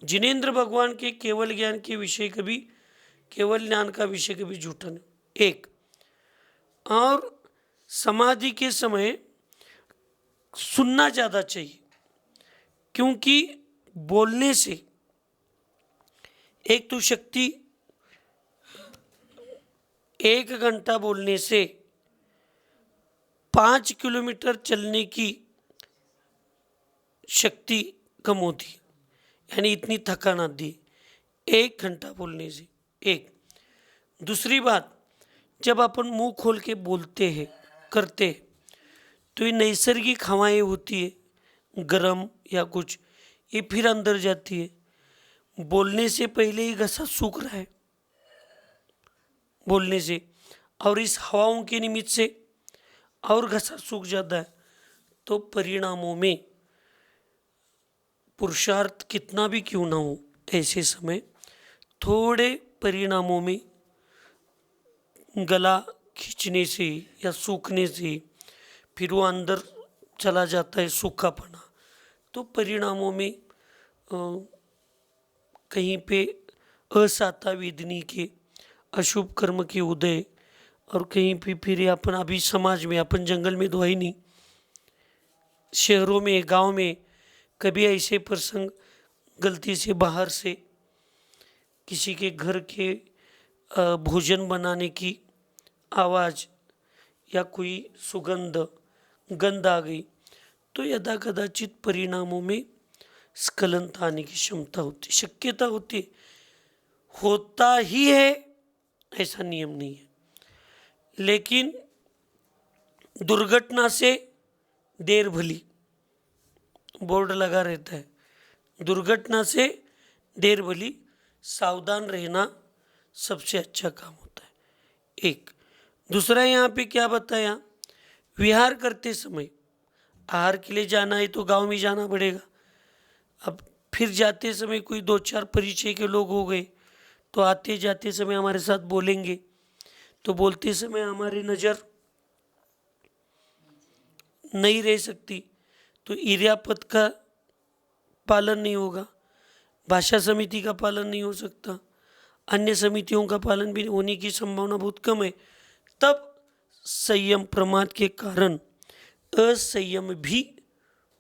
जिनेंद्र भगवान के केवल ज्ञान के विषय कभी, केवल ज्ञान का विषय कभी झूठा नहीं। एक और समाधि के समय सुनना ज़्यादा चाहिए, क्योंकि बोलने से एक तो शक्ति, 1 घंटा बोलने से 5 किलोमीटर चलने की शक्ति कम होती है, यानी इतनी थकान आती है 1 घंटा बोलने से। एक दूसरी बात, जब अपन मुंह खोल के बोलते हैं करते हैं तो ये नैसर्गिक हवाएं होती है गरम या कुछ, ये फिर अंदर जाती है। बोलने से पहले ही घसा सूख रहा है बोलने से, और इस हवाओं के निमित्त से और घसा सूख जाता है। तो परिणामों में पुरुषार्थ कितना भी क्यों ना हो, ऐसे समय थोड़े परिणामों में गला खींचने से या सूखने से फिर वो अंदर चला जाता है सूखापना, तो परिणामों में कहीं पे असाता वेदनी के अशुभ कर्म के उदय, और कहीं पे फिर अपन अभी समाज में, अपन जंगल में तो है ही नहीं, शहरों में गांव में कभी ऐसे प्रसंग गलती से बाहर से किसी के घर के भोजन बनाने की आवाज़ या कोई सुगंध गंध आ गई तो यदा कदाचित परिणामों में स्खलन आने की क्षमता होती, शक्यता होती है। होता ही है ऐसा नियम नहीं है, लेकिन दुर्घटना से देर भली, बोर्ड लगा रहता है, दुर्घटना से देर भली, सावधान रहना सबसे अच्छा काम होता है। एक दूसरा यहाँ पे क्या बताया, विहार करते समय आहार के लिए जाना है तो गांव में जाना पड़ेगा। अब फिर जाते समय कोई 2-4 परिचय के लोग हो गए तो आते जाते समय हमारे साथ बोलेंगे, तो बोलते समय हमारी नज़र नहीं रह सकती, तो इर्यापद का पालन नहीं होगा, भाषा समिति का पालन नहीं हो सकता, अन्य समितियों का पालन भी होने की संभावना बहुत कम है। तब संयम प्रमाद के कारण असंयम भी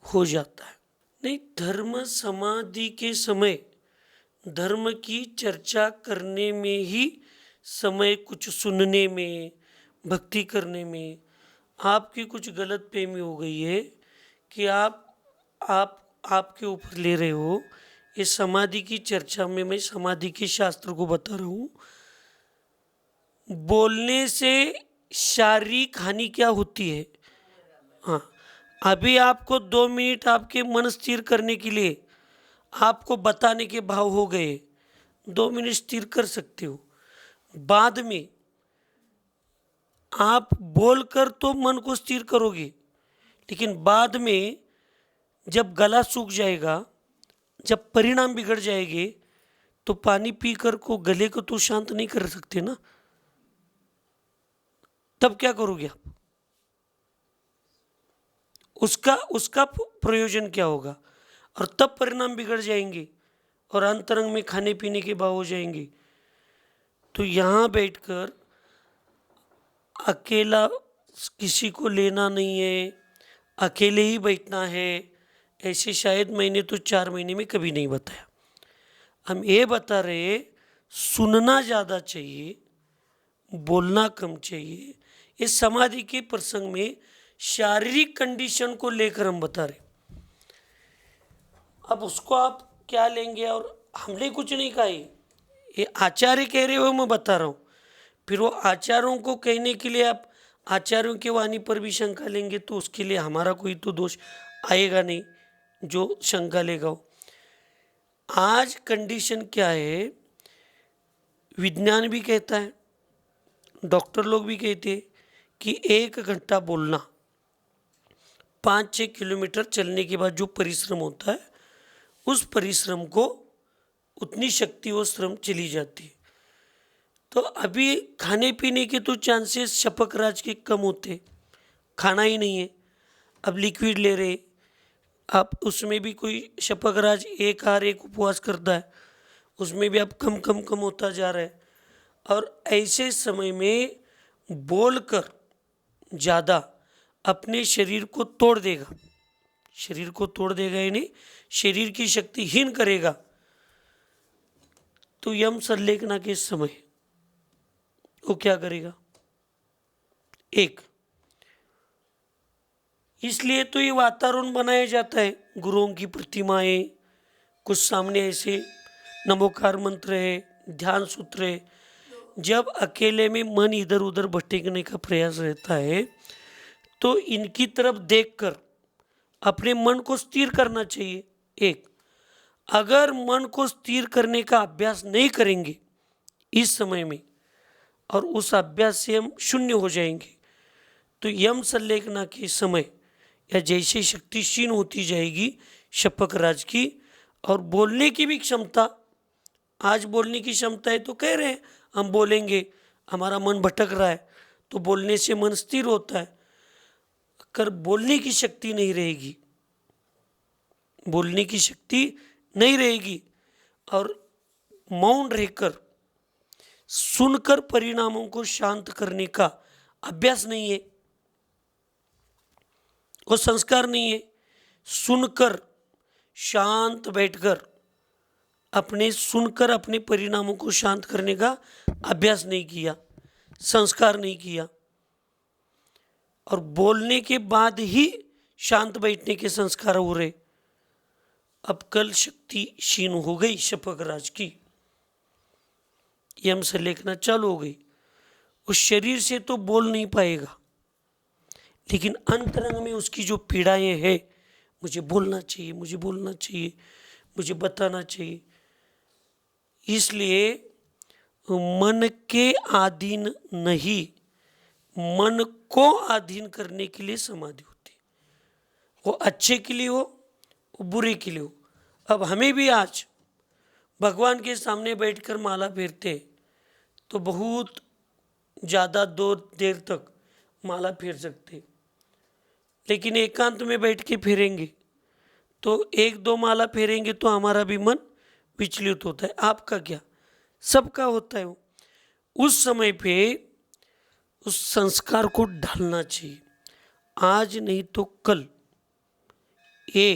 हो जाता है। नहीं, धर्म समाधि के समय धर्म की चर्चा करने में ही समय, कुछ सुनने में, भक्ति करने में आपकी कुछ गलत फहमी हो गई है कि आपके ऊपर ले रहे हो। ये समाधि की चर्चा में मैं समाधि के शास्त्र को बता रहा हूँ। बोलने से शारीरिक हानि क्या होती है, हाँ, अभी आपको 2 मिनट आपके मन स्थिर करने के लिए आपको बताने के भाव हो गए, 2 मिनट स्थिर कर सकते हो। बाद में आप बोलकर तो मन को स्थिर करोगे, लेकिन बाद में जब गला सूख जाएगा, जब परिणाम बिगड़ जाएंगे, तो पानी पीकर को गले को तो शांत नहीं कर सकते ना। तब क्या करोगे आप, उसका प्रयोजन क्या होगा, और तब परिणाम बिगड़ जाएंगे और अंतरंग में खाने पीने के भाव हो जाएंगे। तो यहाँ बैठकर अकेला किसी को लेना नहीं है, अकेले ही बैठना है, ऐसे शायद मैंने तो 4 महीने में कभी नहीं बताया। हम ये बता रहे सुनना ज़्यादा चाहिए, बोलना कम चाहिए। इस समाधि के प्रसंग में शारीरिक कंडीशन को लेकर हम बता रहे। अब उसको आप क्या लेंगे, और हमने कुछ नहीं कहा, ये आचार्य कह रहे हो, मैं बता रहा हूँ। फिर वो आचार्यों को कहने के लिए आप आचार्यों के वाणी पर भी शंका लेंगे तो उसके लिए हमारा कोई तो दोष आएगा नहीं जो शंका लेगा हो। आज कंडीशन क्या है, विज्ञान भी कहता है, डॉक्टर लोग भी कहते हैं कि 1 घंटा बोलना, 5-6 किलोमीटर चलने के बाद जो परिश्रम होता है उस परिश्रम को उतनी शक्ति और श्रम चली जाती है। तो अभी खाने पीने के तो चांसेस शपक राज के कम होते, खाना ही नहीं है, अब लिक्विड ले रहे आप, उसमें भी कोई शपक राज एक आहार एक उपवास करता है, उसमें भी अब कम कम कम होता जा रहा है। और ऐसे समय में बोलकर ज़्यादा अपने शरीर को तोड़ देगा, शरीर को तोड़ देगा यानी शरीर की शक्ति हीन करेगा। तो यम संलेखना के समय वो क्या करेगा, एक इसलिए तो ये वातावरण बनाया जाता है, गुरुओं की प्रतिमाएं, कुछ सामने ऐसे नमोकार मंत्र है, ध्यान सूत्र है। जब अकेले में मन इधर उधर भटकने का प्रयास रहता है तो इनकी तरफ देखकर अपने मन को स्थिर करना चाहिए। एक, अगर मन को स्थिर करने का अभ्यास नहीं करेंगे इस समय में, और उस अभ्यास से हम शून्य हो जाएंगे, तो यम संलेखना के समय या जैसे शक्ति क्षीण होती जाएगी शपक राज की, और बोलने की भी क्षमता, आज बोलने की क्षमता है तो कह रहे हैं हम बोलेंगे, हमारा मन भटक रहा है तो बोलने से मन स्थिर होता है। अगर बोलने की शक्ति नहीं रहेगी, बोलने की शक्ति नहीं रहेगी और मौन रहकर सुनकर परिणामों को शांत करने का अभ्यास नहीं है, वो संस्कार नहीं है, सुनकर शांत बैठकर सुनकर अपने परिणामों को शांत करने का अभ्यास नहीं किया, संस्कार नहीं किया, और बोलने के बाद ही शांत बैठने के संस्कार हो रहे, अब कल शक्ति क्षीण हो गई शपक राज की, यम से लेखना चालू हो गई। उस शरीर से तो बोल नहीं पाएगा, लेकिन अंतरंग में उसकी जो पीड़ाएं हैं, मुझे बोलना चाहिए, मुझे बोलना चाहिए, मुझे बताना चाहिए, इसलिए मन के अधीन नहीं, मन को अधीन करने के लिए समाधि होती है। वो अच्छे के लिए हो, वो बुरे के लिए हो। अब हमें भी आज भगवान के सामने बैठकर माला फेरते तो बहुत ज़्यादा देर तक माला फेर सकते, लेकिन एकांत में बैठ के फेरेंगे तो एक दो माला फेरेंगे तो हमारा भी मन विचलित होता है। आपका क्या, सबका होता है। वो उस समय पे उस संस्कार को ढालना चाहिए, आज नहीं तो कल ये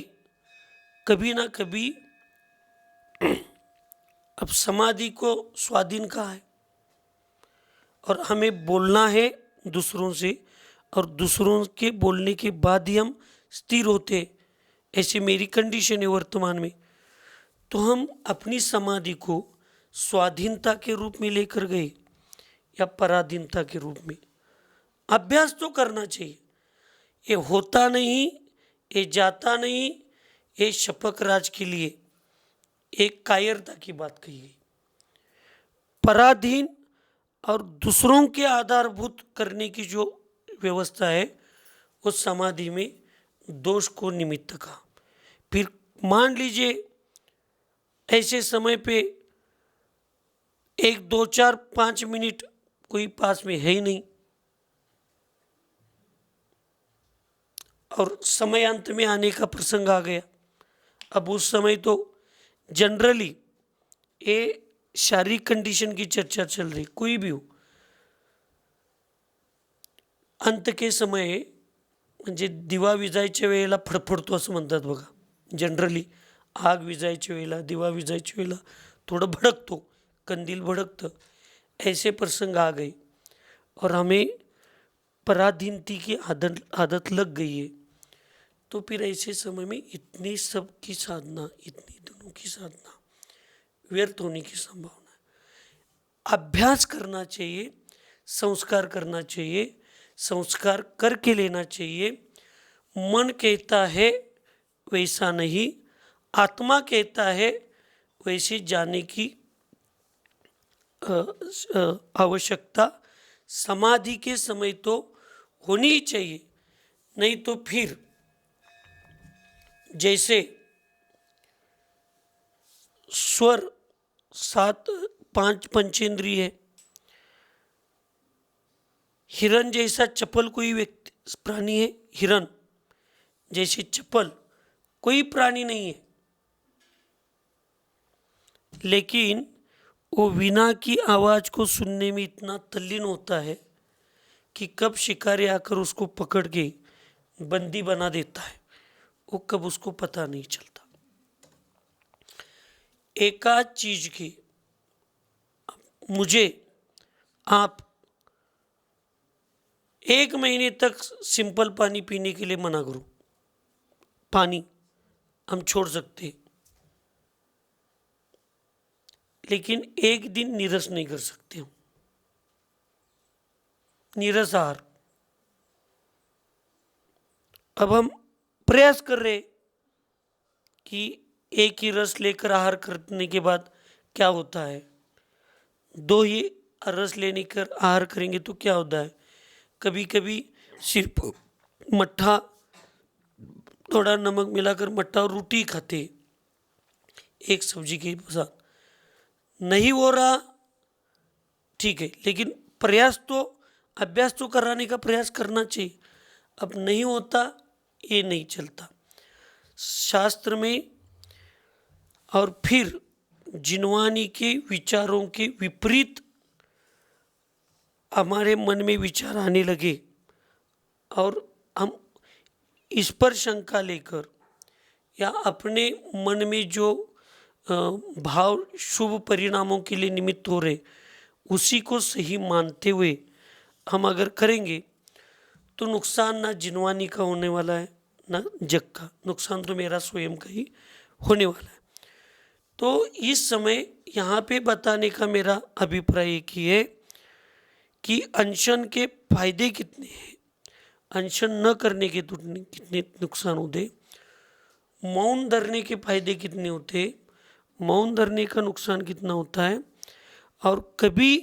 कभी ना कभी अब समाधि को स्वाधीन कहा है, और हमें बोलना है दूसरों से, और दूसरों के बोलने के बाद ही हम स्थिर होते हैं। ऐसे मेरी कंडीशन है वर्तमान में, तो हम अपनी समाधि को स्वाधीनता के रूप में लेकर गए या पराधीनता के रूप में। अभ्यास तो करना चाहिए, ये होता नहीं, ये जाता नहीं, ये शपक राज के लिए एक कायरता की बात कही गई। पराधीन और दूसरों के आधारभूत करने की जो व्यवस्था है, उस समाधि में दोष को निमित्त का। फिर मान लीजिए ऐसे समय पे 1 2 4 5 मिनट कोई पास में है ही नहीं, और समय अंत में आने का प्रसंग आ गया। अब उस समय तो जनरली ये शारीरिक कंडीशन की चर्चा चल रही, कोई भी हो, अंत के समय म्हणजे दिवा विजायच्या वेळेला फडफडतो असं म्हणतात बघा, जनरली आग विजायच्या वेळेला, दिवा विजायच्या वेळेला थोडं भड़कतो, कंदील भड़कतं, ऐसे प्रसंग आ गए और हमें पराधीनती की आदत लग गई है। तो फिर ऐसे समय में इतनी सब की साधना, इतनी दिनों की साधना व्यर्थ होने की संभावना है। अभ्यास करना चाहिए, संस्कार करना चाहिए, संस्कार करके लेना चाहिए। मन कहता है वैसा नहीं, आत्मा कहता है वैसे जाने की आवश्यकता समाधि के समय तो होनी ही चाहिए। नहीं तो फिर जैसे स्वर 7 5 पंचेंद्रिय है, हिरण जैसा चपल कोई व्यक्ति प्राणी है, हिरण जैसे चपल कोई प्राणी नहीं है, लेकिन वो वीणा की आवाज को सुनने में इतना तल्लीन होता है कि कब शिकारी आकर उसको पकड़ के बंदी बना देता है वो कब उसको पता नहीं चलता। एकाध चीज की मुझे आप 1 महीने तक सिंपल पानी पीने के लिए मना करो, पानी हम छोड़ सकते हैं, लेकिन एक दिन नीरस नहीं कर सकते हम, नीरस आहार। अब हम प्रयास कर रहे कि एक ही रस लेकर आहार करने के बाद क्या होता है, 2 ही रस लेने कर आहार करेंगे तो क्या होता है। कभी कभी सिर्फ मट्ठा, थोड़ा नमक मिलाकर मट्ठा और रोटी खाते एक सब्जी के साथ, नहीं हो रहा ठीक है, लेकिन प्रयास तो, अभ्यास तो कराने का प्रयास करना चाहिए। अब नहीं होता, ये नहीं चलता शास्त्र में। और फिर जिनवानी के विचारों के विपरीत हमारे मन में विचार आने लगे और हम इस पर शंका लेकर या अपने मन में जो भाव शुभ परिणामों के लिए निमित्त हो रहे, उसी को सही मानते हुए हम अगर करेंगे तो नुकसान ना जिनवानी का होने वाला है ना जग का, नुकसान तो मेरा स्वयं का ही होने वाला है। तो इस समय यहाँ पे बताने का मेरा अभिप्राय एक ही है कि अनशन के फायदे कितने हैं, अनशन न करने के कितने नुकसान होते, मौन धरने के फायदे कितने होते, मौन धरने का नुकसान कितना होता है। और कभी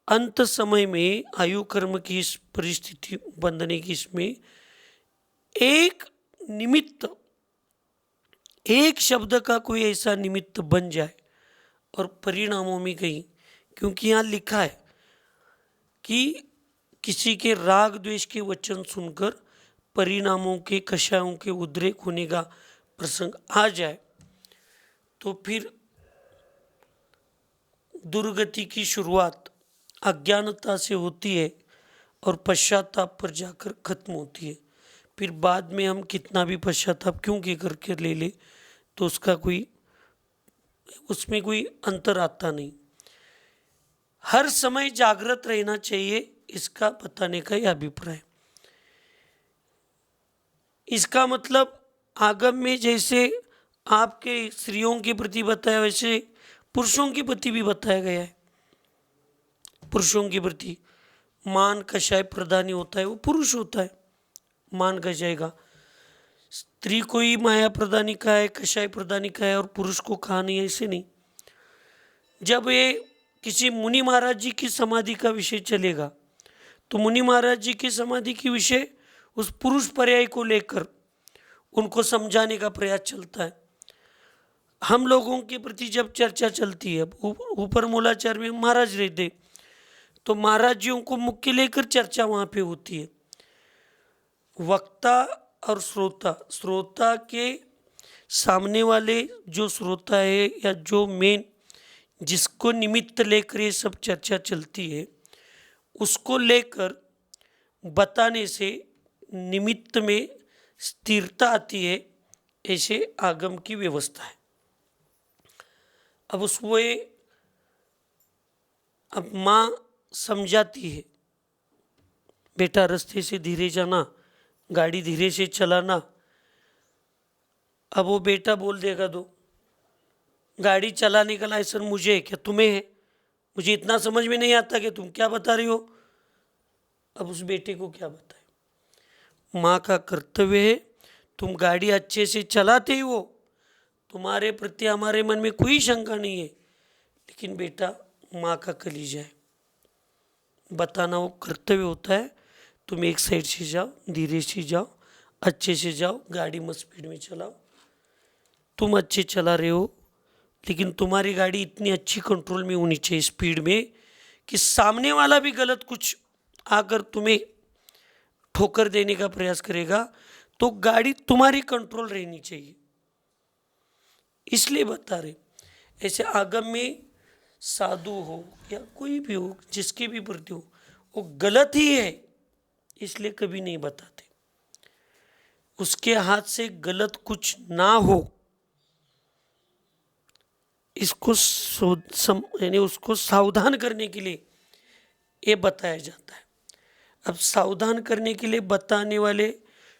अंत समय में आयु कर्म की इस परिस्थिति बंधने की, इसमें एक निमित्त, एक शब्द का कोई ऐसा निमित्त बन जाए और परिणामों में कहीं, क्योंकि यहाँ लिखा है कि किसी के राग द्वेष के वचन सुनकर परिणामों के, कषायों के उद्रेक होने का प्रसंग आ जाए तो फिर दुर्गति की शुरुआत अज्ञानता से होती है और पश्चाताप पर जाकर खत्म होती है। फिर बाद में हम कितना भी पश्चाताप क्यों के करके ले ले तो उसका कोई, उसमें कोई अंतर आता नहीं। हर समय जागृत रहना चाहिए, इसका बताने का यह अभिप्राय। इसका मतलब आगम में जैसे आपके स्त्रियों के प्रति बताया, वैसे पुरुषों के प्रति भी बताया गया है। पुरुषों के प्रति मान कषाय प्रधानी होता है, वो पुरुष होता है, मान कषाय का। स्त्री को ही माया प्रधानी का है, कषाय प्रधानी का है, और पुरुष को कहा नहीं, ऐसे नहीं। जब ये किसी मुनि महाराज जी की समाधि का विषय चलेगा तो मुनि महाराज जी की समाधि की विषय उस पुरुष पर्याय को लेकर उनको समझाने का प्रयास चलता है। हम लोगों के प्रति जब चर्चा चलती है, ऊपर मूलाचार में महाराज रहते तो महाराज जियों को मुख्य लेकर चर्चा वहाँ पे होती है। वक्ता और श्रोता, श्रोता के सामने वाले जो श्रोता है या जो मेन जिसको निमित्त लेकर ये सब चर्चा चलती है, उसको लेकर बताने से निमित्त में स्थिरता आती है, ऐसे आगम की व्यवस्था है। अब उसको अब माँ समझाती है, बेटा रास्ते से धीरे जाना, गाड़ी धीरे से चलाना। अब वो बेटा बोल देगा तो गाड़ी चलाने का लाइसेंस मुझे है क्या, तुम्हें है? मुझे इतना समझ में नहीं आता कि तुम क्या बता रही हो। अब उस बेटे को क्या बताए, माँ का कर्तव्य है, तुम गाड़ी अच्छे से चलाते ही हो, तुम्हारे प्रति हमारे मन में कोई शंका नहीं है, लेकिन बेटा माँ का कलीजा है, बताना वो कर्तव्य होता है। तुम एक साइड से जाओ, धीरे से जाओ, अच्छे से जाओ, गाड़ी मत स्पीड में चलाओ। तुम अच्छे चला रहे हो, लेकिन तुम्हारी गाड़ी इतनी अच्छी कंट्रोल में होनी चाहिए स्पीड में कि सामने वाला भी गलत कुछ आकर तुम्हें ठोकर देने का प्रयास करेगा तो गाड़ी तुम्हारी कंट्रोल रहनी चाहिए, इसलिए बता रहे। ऐसे आगम में साधु हो या कोई भी हो, जिसके भी प्रति हो, वो गलत ही है इसलिए कभी नहीं बताते। उसके हाथ से गलत कुछ ना हो, इसको यानी उसको सावधान करने के लिए ये बताया जाता है। अब सावधान करने के लिए बताने वाले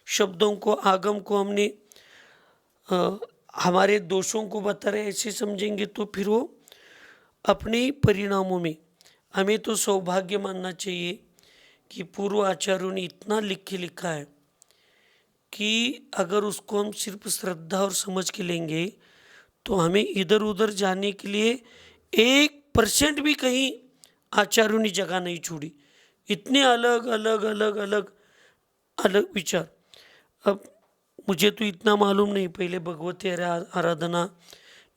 शब्दों को, आगम को हमने हमारे दोषों को बता रहे ऐसे समझेंगे तो फिर वो अपने ही परिणामों में, हमें तो सौभाग्य मानना चाहिए कि पूर्व आचार्यों ने इतना लिख के लिखा है कि अगर उसको हम सिर्फ श्रद्धा और समझ के लेंगे तो हमें इधर उधर जाने के लिए 1% भी कहीं आचार्यों ने जगह नहीं छोड़ी। इतने अलग अलग अलग अलग अलग विचार। अब मुझे तो इतना मालूम नहीं, पहले भगवती आराधना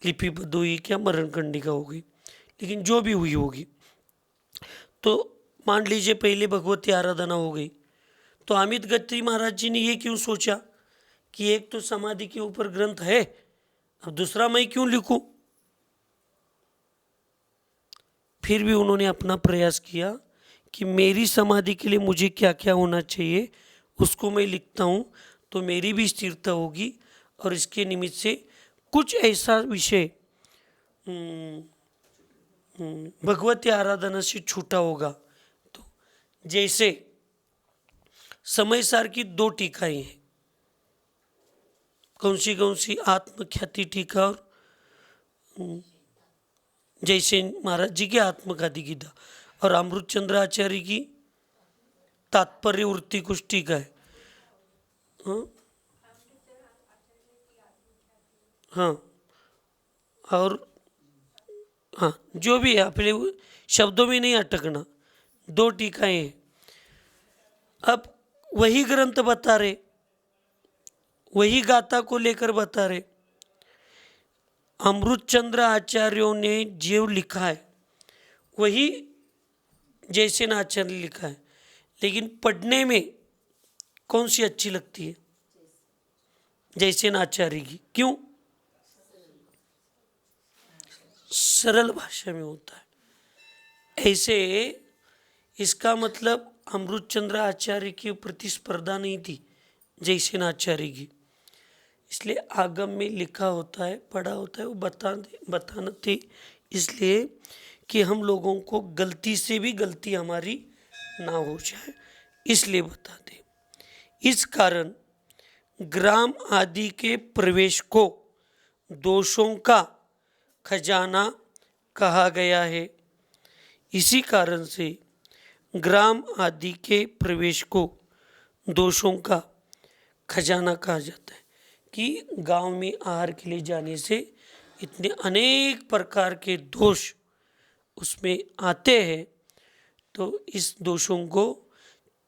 लिपिबद्ध हुई क्या मरण कंडिका हो गई, लेकिन जो भी हुई होगी, तो मान लीजिए पहले भगवती आराधना हो गई, तो अमित गत्री महाराज जी ने ये क्यों सोचा कि एक तो समाधि के ऊपर ग्रंथ है, अब दूसरा मैं क्यों लिखूं। फिर भी उन्होंने अपना प्रयास किया कि मेरी समाधि के लिए मुझे क्या क्या होना चाहिए उसको मैं लिखता हूँ तो मेरी भी स्थिरता होगी और इसके निमित्त से कुछ ऐसा विषय भगवती आराधना से छूटा होगा। तो जैसे समय सार की 2 टीकाएं हैं, कौन सी आत्मख्याति टीका और जैसे महाराज जी की आत्मघाती गीता, और अमृत चंद्र आचार्य की तात्पर्य वृत्ति कुछ टीका है। हाँ हाँ, और हाँ जो भी है अपने शब्दों में नहीं अटकना, 2 टीकाएं हैं। अब वही ग्रंथ बता रहे, वही गाथा को लेकर बता रहे। अमृत चंद्र आचार्यों ने जो लिखा है वही जैसे न आचार्य ने लिखा है, लेकिन पढ़ने में कौन सी अच्छी लगती है? जैसे न आचार्य की। क्यों? सरल भाषा में होता है। ऐसे इसका मतलब अमृत चंद्र आचार्य की प्रतिस्पर्धा नहीं थी जैसे न आचार्य की, इसलिए आगम में लिखा होता है, पढ़ा होता है, वो बताना थी, इसलिए कि हम लोगों को गलती से भी गलती हमारी ना हो जाए, इसलिए बताते। इस कारण ग्राम आदि के प्रवेश को दोषों का खजाना कहा गया है। इसी कारण से ग्राम आदि के प्रवेश को दोषों का खजाना कहा जाता है कि गांव में आहार के लिए जाने से इतने अनेक प्रकार के दोष उसमें आते हैं, तो इस दोषों को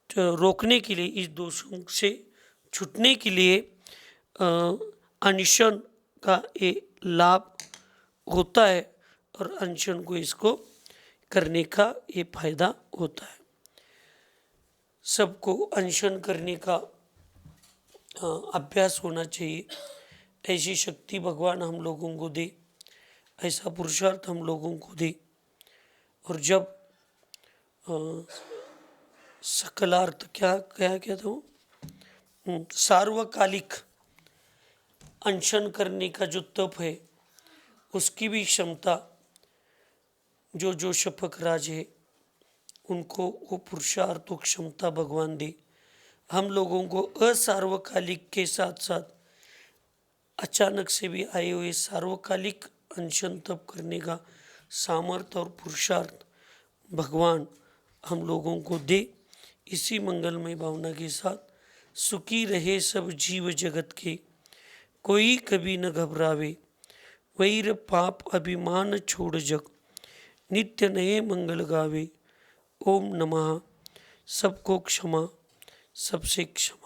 रोकने के लिए, इस दोषों से छूटने के लिए अनशन का एक लाभ होता है और अनशन को इसको करने का ये फायदा होता है। सबको अनशन करने का अभ्यास होना चाहिए। ऐसी शक्ति भगवान हम लोगों को दे, ऐसा पुरुषार्थ हम लोगों को दे, और जब सकलार्थ क्या क्या क्या था वो, सार्वकालिक अनशन करने का जो तप है उसकी भी क्षमता जो शपक राज है उनको वो पुरुषार्थ और क्षमता भगवान दे। हम लोगों को असार्वकालिक के साथ साथ अचानक से भी आए हुए सार्वकालिक अनशन तप करने का सामर्थ्य और पुरुषार्थ भगवान हम लोगों को दे। इसी मंगलमय भावना के साथ सुखी रहे सब जीव जगत के, कोई कभी न घबरावे, वैर पाप अभिमान छोड़ जग, नित्य नए मंगल गावे। ओम नमः। सबको क्षमा, सबसे क्षमा।